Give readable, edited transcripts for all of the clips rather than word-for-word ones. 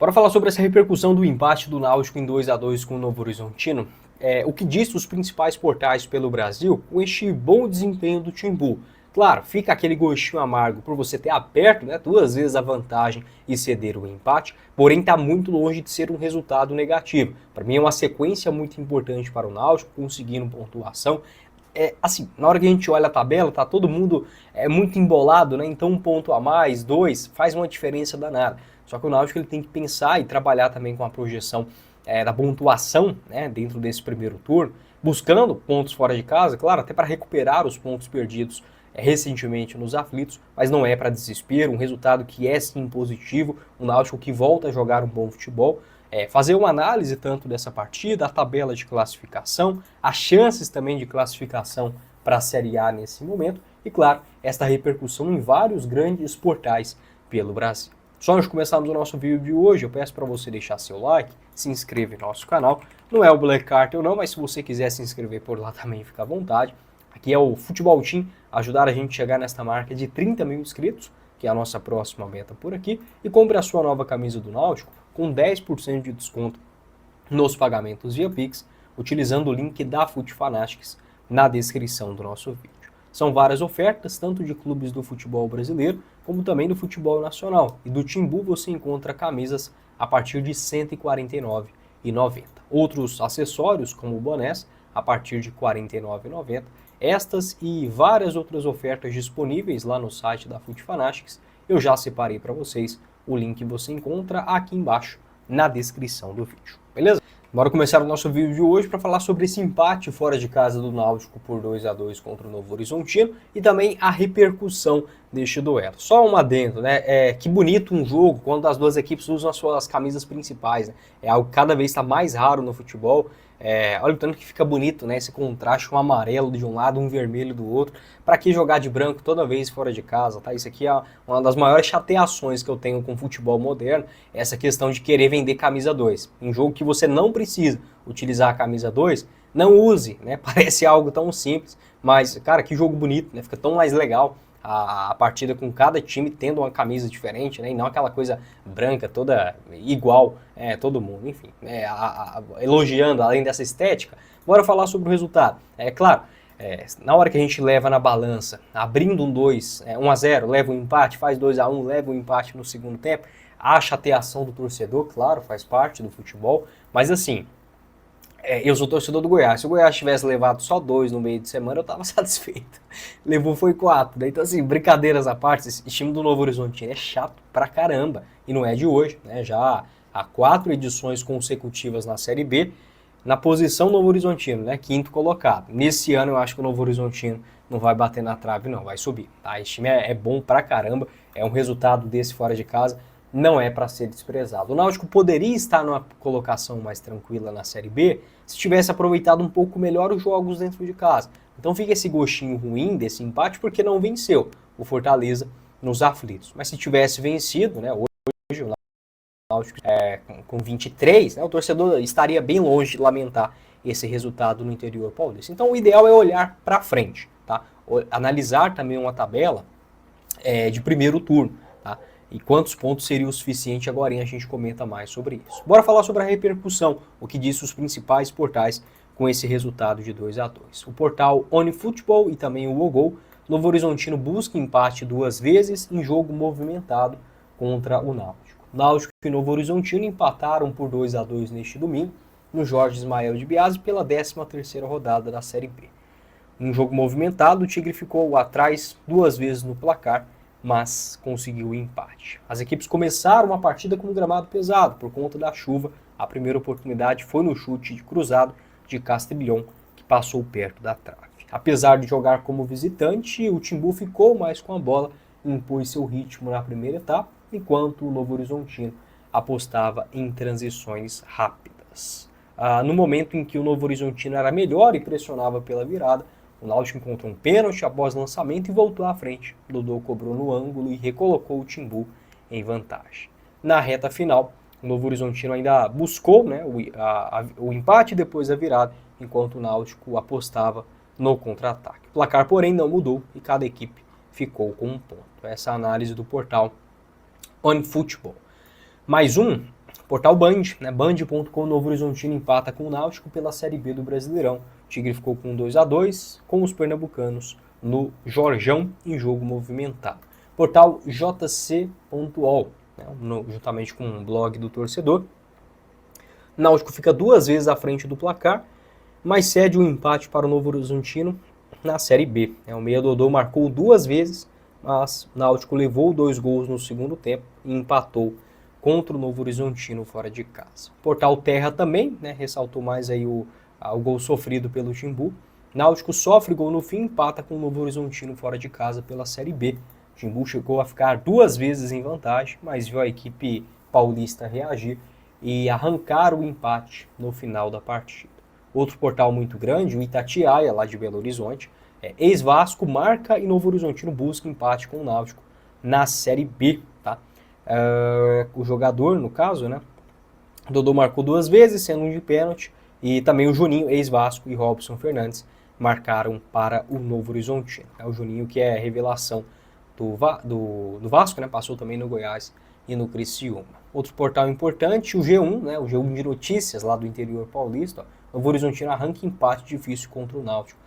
Bora falar sobre essa repercussão do empate do Náutico em 2-2 com o Novo Horizontino. O que diz os principais portais pelo Brasil com este bom desempenho do Timbu. Claro, fica aquele gostinho amargo por você ter aberto, né, duas vezes a vantagem e ceder o empate, porém está muito longe de ser um resultado negativo. Para mim é uma sequência muito importante para o Náutico, conseguindo pontuação. Assim, na hora que a gente olha a tabela, tá todo mundo muito embolado, né? Então um ponto a mais, dois, faz uma diferença danada. Só que o Náutico ele tem que pensar e trabalhar também com a projeção da pontuação, né, dentro desse primeiro turno, buscando pontos fora de casa, claro, até para recuperar os pontos perdidos recentemente nos aflitos, mas não é para desespero, um resultado que é sim positivo, o Náutico que volta a jogar um bom futebol, fazer uma análise tanto dessa partida, a tabela de classificação, as chances também de classificação para a Série A nesse momento, e claro, esta repercussão em vários grandes portais pelo Brasil. Só antes de começarmos o nosso vídeo de hoje, eu peço para você deixar seu like, se inscrever no nosso canal. Não é o Black Cartel não, mas se você quiser se inscrever por lá também, fica à vontade. Aqui é o Futebol Team, ajudar a gente a chegar nesta marca de 30 mil inscritos, que é a nossa próxima meta por aqui. E compre a sua nova camisa do Náutico com 10% de desconto nos pagamentos via Pix, utilizando o link da FutFanatics na descrição do nosso vídeo. São várias ofertas, tanto de clubes do futebol brasileiro, como também do futebol nacional. E do Timbu você encontra camisas a partir de R$ 149,90. Outros acessórios, como bonés, a partir de R$ 49,90. Estas e várias outras ofertas disponíveis lá no site da FutFanatics, eu já separei para vocês. O link você encontra aqui embaixo na descrição do vídeo, beleza? Bora começar o nosso vídeo de hoje para falar sobre esse empate fora de casa do Náutico por 2-2 contra o Novo Horizontino e também a repercussão deste duelo. Só um adendo, né? Que bonito um jogo quando as duas equipes usam as suas camisas principais, né? É algo que cada vez está mais raro no futebol. Olha o tanto que fica bonito, né? Esse contraste, um amarelo de um lado, um vermelho do outro. Para que jogar de branco toda vez fora de casa, tá? Isso aqui é uma das maiores chateações que eu tenho com o futebol moderno, essa questão de querer vender camisa 2. Em jogo que você não precisa utilizar a camisa 2, não use, né? Parece algo tão simples, mas, cara, que jogo bonito, né? Fica tão mais legal a partida com cada time tendo uma camisa diferente, né? E não aquela coisa branca, toda igual, todo mundo, enfim, elogiando, além dessa estética. Bora falar sobre o resultado. Claro, na hora que a gente leva na balança, abrindo um 1-0, leva um empate, faz 2-1, leva um empate no segundo tempo, a chateação do torcedor, claro, faz parte do futebol, mas assim, eu sou torcedor do Goiás. Se o Goiás tivesse levado só 2 no meio de semana, eu tava satisfeito. Levou foi 4. Né? Então, assim, brincadeiras à parte, esse time do Novo Horizontino é chato pra caramba. E não é de hoje, né? Já há 4 edições consecutivas na Série B, na posição Novo Horizontino, né? 5º colocado. Nesse ano, eu acho que o Novo Horizontino não vai bater na trave, não. Vai subir, tá? Esse time é bom pra caramba. É um resultado desse fora de casa. Não é para ser desprezado. O Náutico poderia estar numa colocação mais tranquila na Série B se tivesse aproveitado um pouco melhor os jogos dentro de casa. Então fica esse gostinho ruim desse empate porque não venceu o Fortaleza nos aflitos. Mas se tivesse vencido, né, hoje o Náutico com 23, né, o torcedor estaria bem longe de lamentar esse resultado no interior paulista. Então o ideal é olhar para frente, tá? Analisar também uma tabela de primeiro turno, tá? E quantos pontos seria o suficiente agora, a gente comenta mais sobre isso. Bora falar sobre a repercussão, o que disse os principais portais com esse resultado de 2-2. O portal OneFootball e também o OGol, Novo Horizontino busca empate 2 vezes em jogo movimentado contra o Náutico. Náutico e Novo Horizontino empataram por 2-2 neste domingo, no Jorge Ismael de Biasi, pela 13ª rodada da Série B. Um jogo movimentado, o Tigre ficou atrás 2 vezes no placar, mas conseguiu o empate. As equipes começaram a partida com um gramado pesado por conta da chuva. A primeira oportunidade foi no chute de cruzado de Castrillon, que passou perto da trave. Apesar de jogar como visitante, o Timbu ficou mais com a bola e impôs seu ritmo na primeira etapa, enquanto o Novo Horizontino apostava em transições rápidas. No momento em que o Novo Horizontino era melhor e pressionava pela virada, o Náutico encontrou um pênalti após lançamento e voltou à frente. Dodô cobrou no ângulo e recolocou o Timbu em vantagem. Na reta final, o Novo Horizontino ainda buscou, né, o empate e depois a virada, enquanto o Náutico apostava no contra-ataque. O placar, porém, não mudou e cada equipe ficou com um ponto. Essa é a análise do portal OneFootball. Mais um Portal Band, né? Band.com, Novo Horizontino empata com o Náutico pela Série B do Brasileirão. O Tigre ficou com 2-2 com os pernambucanos no Jorjão em jogo movimentado. Portal JC.ol, né? Juntamente com o blog do torcedor. Náutico fica 2 vezes à frente do placar, mas cede um empate para o Novo Horizontino na Série B. O Meia Dodô marcou 2 vezes, mas o Náutico levou 2 gols no segundo tempo e empatou contra o Novo Horizontino fora de casa. Portal Terra também, né, ressaltou mais aí o gol sofrido pelo Timbu. Náutico sofre gol no fim, empata com o Novo Horizontino fora de casa pela Série B. Timbu chegou a ficar 2 vezes em vantagem, mas viu a equipe paulista reagir e arrancar o empate no final da partida. Outro portal muito grande, o Itatiaia, lá de Belo Horizonte, ex-Vasco marca e Novo Horizontino busca empate com o Náutico na Série B, tá? O jogador, no caso, né? O Dodô marcou 2 vezes, sendo um de pênalti, e também o Juninho, ex-Vasco, e Robson Fernandes marcaram para o Novo Horizontino. O Juninho, que é revelação do Vasco, né? Passou também no Goiás e no Criciúma. Outro portal importante, o G1, né? O G1 de notícias lá do interior paulista. O Novo Horizontino arranca empate difícil contra o Náutico.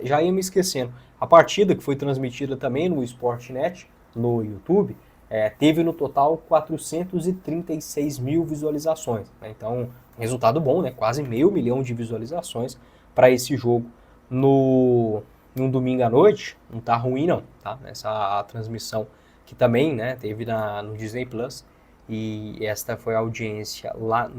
Já ia me esquecendo. A partida, que foi transmitida também no Sportnet, no YouTube, teve no total 436 mil visualizações. Né? Então, resultado bom, né? Quase 500 mil de visualizações para esse jogo num domingo à noite. Não tá ruim, não. Tá? Essa transmissão que também, né, teve no Disney Plus. E esta foi a audiência lá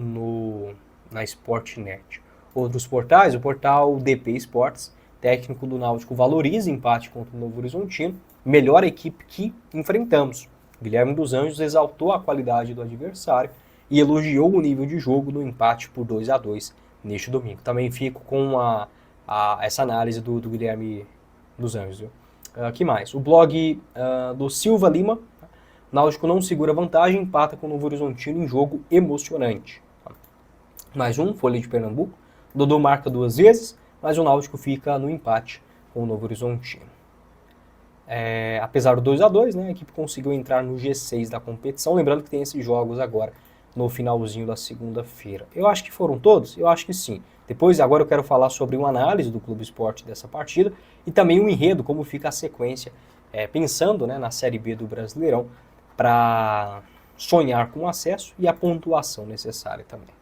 na Sportnet. Outros portais, o portal DP Esportes, técnico do Náutico valoriza empate contra o Novo Horizontino, melhor equipe que enfrentamos. Guilherme dos Anjos exaltou a qualidade do adversário e elogiou o nível de jogo no empate por 2-2 neste domingo. Também fico com essa análise do Guilherme dos Anjos. Viu? Que mais? O blog do Silva Lima, Náutico não segura vantagem, empata com o Novo Horizontino em jogo emocionante. Mais um, Folha de Pernambuco. Dodô marca 2 vezes, mas o Náutico fica no empate com o Novo Horizontino. Apesar do 2-2, né, a equipe conseguiu entrar no G6 da competição. Lembrando que tem esses jogos agora no finalzinho da segunda-feira. Eu acho que foram todos? Eu acho que sim. Agora eu quero falar sobre uma análise do Clube Esporte dessa partida e também um enredo, como fica a sequência, pensando, né, na Série B do Brasileirão, para sonhar com o acesso e a pontuação necessária também.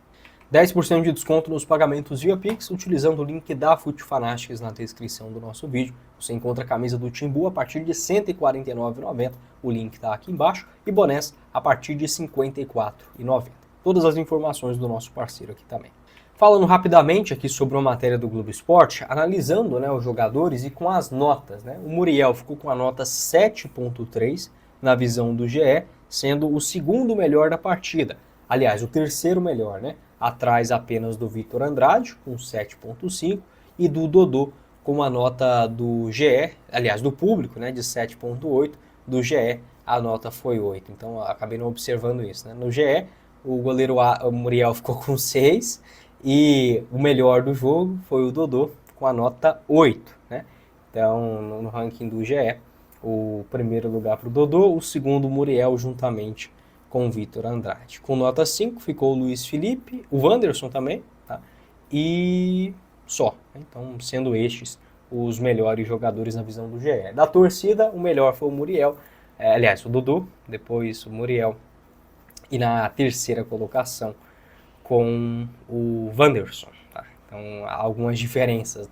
10% de desconto nos pagamentos via Pix, utilizando o link da FUT Fanatics na descrição do nosso vídeo. Você encontra a camisa do Timbu a partir de R$ 149,90, o link está aqui embaixo, e bonés a partir de R$ 54,90. Todas as informações do nosso parceiro aqui também. Falando rapidamente aqui sobre uma matéria do Globo Esporte, analisando, né, os jogadores e com as notas. Né? O Muriel ficou com a nota 7,3 na visão do GE, sendo o segundo melhor da partida. Aliás, o terceiro melhor, né? Atrás apenas do Vitor Andrade, com 7,5, e do Dodô, com a nota do GE, aliás, do público, né, de 7,8, do GE a nota foi 8. Então, acabei não observando isso. Né? No GE, o goleiro Muriel ficou com 6, e o melhor do jogo foi o Dodô, com a nota 8. Né? Então, no ranking do GE, o primeiro lugar para o Dodô, o segundo Muriel, juntamente com o Vitor Andrade. Com nota 5 ficou o Luiz Felipe, o Wanderson também, tá? E só. Então, sendo estes os melhores jogadores na visão do GE. Da torcida, o melhor foi o Muriel, aliás, o Dodô, depois o Muriel, e na terceira colocação com o Wanderson. Tá? Então, há algumas diferenças,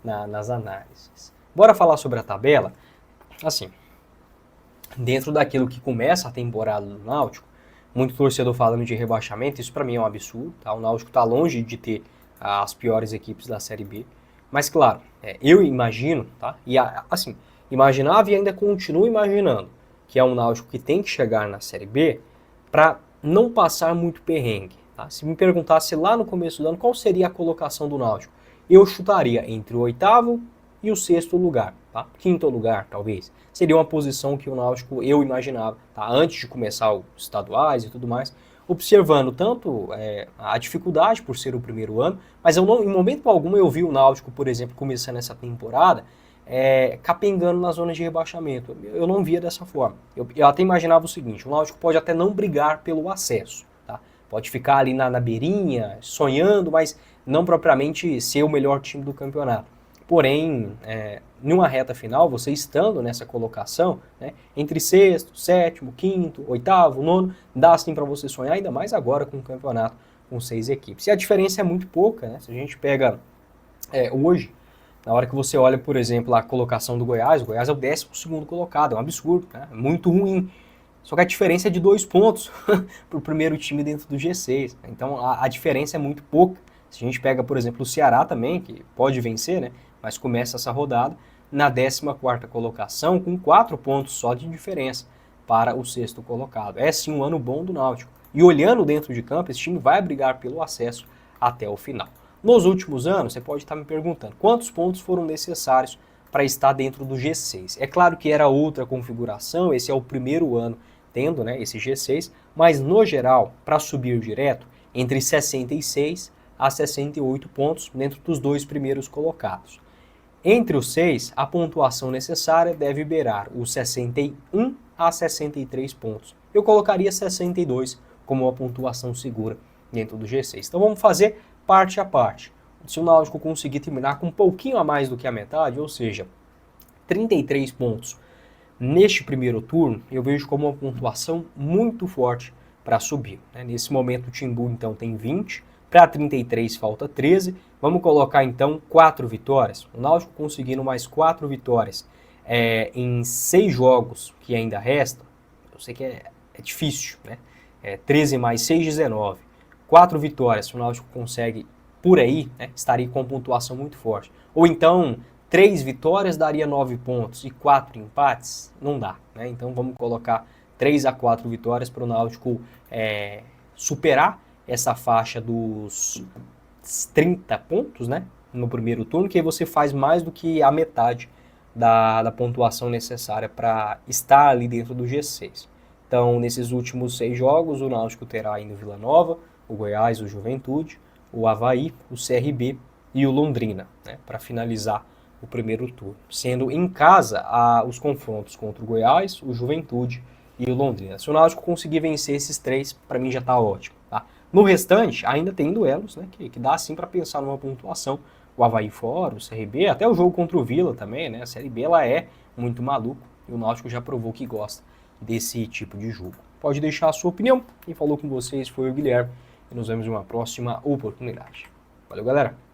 né, nas análises. Bora falar sobre a tabela? Assim, dentro daquilo que começa a temporada do Náutico, muito torcedor falando de rebaixamento, isso para mim é um absurdo, tá? O Náutico está longe de ter as piores equipes da Série B, mas claro, eu imagino, tá? E assim, imaginava e ainda continuo imaginando que é um Náutico que tem que chegar na Série B para não passar muito perrengue, tá? Se me perguntasse lá no começo do ano qual seria a colocação do Náutico, eu chutaria entre o 8º e o 6º lugar, tá? 5º lugar, talvez. Seria uma posição que o Náutico, eu imaginava, tá? Antes de começar os estaduais e tudo mais, observando tanto a dificuldade por ser o primeiro ano, mas eu não, em momento algum eu vi o Náutico, por exemplo, começando essa temporada, capengando na zona de rebaixamento. Eu não via dessa forma. Eu até imaginava o seguinte, o Náutico pode até não brigar pelo acesso, tá? Pode ficar ali na beirinha, sonhando, mas não propriamente ser o melhor time do campeonato. Porém, numa reta final, você estando nessa colocação, né, entre sexto, sétimo, quinto, oitavo, nono, dá sim para você sonhar, ainda mais agora com o campeonato com 6 equipes. E a diferença é muito pouca, né? Se a gente pega hoje, na hora que você olha, por exemplo, a colocação do Goiás, o Goiás é o 12º colocado, é um absurdo, né? É muito ruim. Só que a diferença é de 2 pontos para o primeiro time dentro do G6. Então a diferença é muito pouca. Se a gente pega, por exemplo, o Ceará também, que pode vencer, né? Mas começa essa rodada na 14ª colocação, com 4 pontos só de diferença para o 6º colocado. É sim um ano bom do Náutico. E olhando dentro de campo, esse time vai brigar pelo acesso até o final. Nos últimos anos, você pode estar me perguntando quantos pontos foram necessários para estar dentro do G6. É claro que era outra configuração, esse é o primeiro ano tendo, né, esse G6, mas no geral, para subir direto, entre 66 a 68 pontos dentro dos 2 primeiros colocados. Entre os 6, a pontuação necessária deve beirar os 61 a 63 pontos. Eu colocaria 62 como uma pontuação segura dentro do G6. Então vamos fazer parte a parte. Se o Náutico conseguir terminar com um pouquinho a mais do que a metade, ou seja, 33 pontos neste primeiro turno, eu vejo como uma pontuação muito forte para subir. Nesse momento o Timbu então tem 20, para 33 falta 13, vamos colocar então 4 vitórias. O Náutico conseguindo mais 4 vitórias em 6 jogos que ainda restam, eu sei que é difícil, né? 13 mais 6, 19. 4 vitórias, se o Náutico consegue por aí, né, estaria com pontuação muito forte. Ou então, 3 vitórias daria 9 pontos e 4 empates? Não dá, né? Então vamos colocar 3 a 4 vitórias para o Náutico superar essa faixa dos 30 pontos, né, no primeiro turno, que aí você faz mais do que a metade da pontuação necessária para estar ali dentro do G6. Então, nesses últimos 6 jogos, o Náutico terá ainda o Vila Nova, o Goiás, o Juventude, o Avaí, o CRB e o Londrina, né, para finalizar o primeiro turno. Sendo em casa os confrontos contra o Goiás, o Juventude e o Londrina. Se o Náutico conseguir vencer esses 3, para mim já está ótimo. Tá? No restante, ainda tem duelos, né, que dá sim para pensar numa pontuação. O Avaí fora, o CRB, até o jogo contra o Vila também, né? A Série B ela é muito maluco e o Náutico já provou que gosta desse tipo de jogo. Pode deixar a sua opinião. Quem falou com vocês foi o Guilherme e nos vemos em uma próxima oportunidade. Valeu, galera!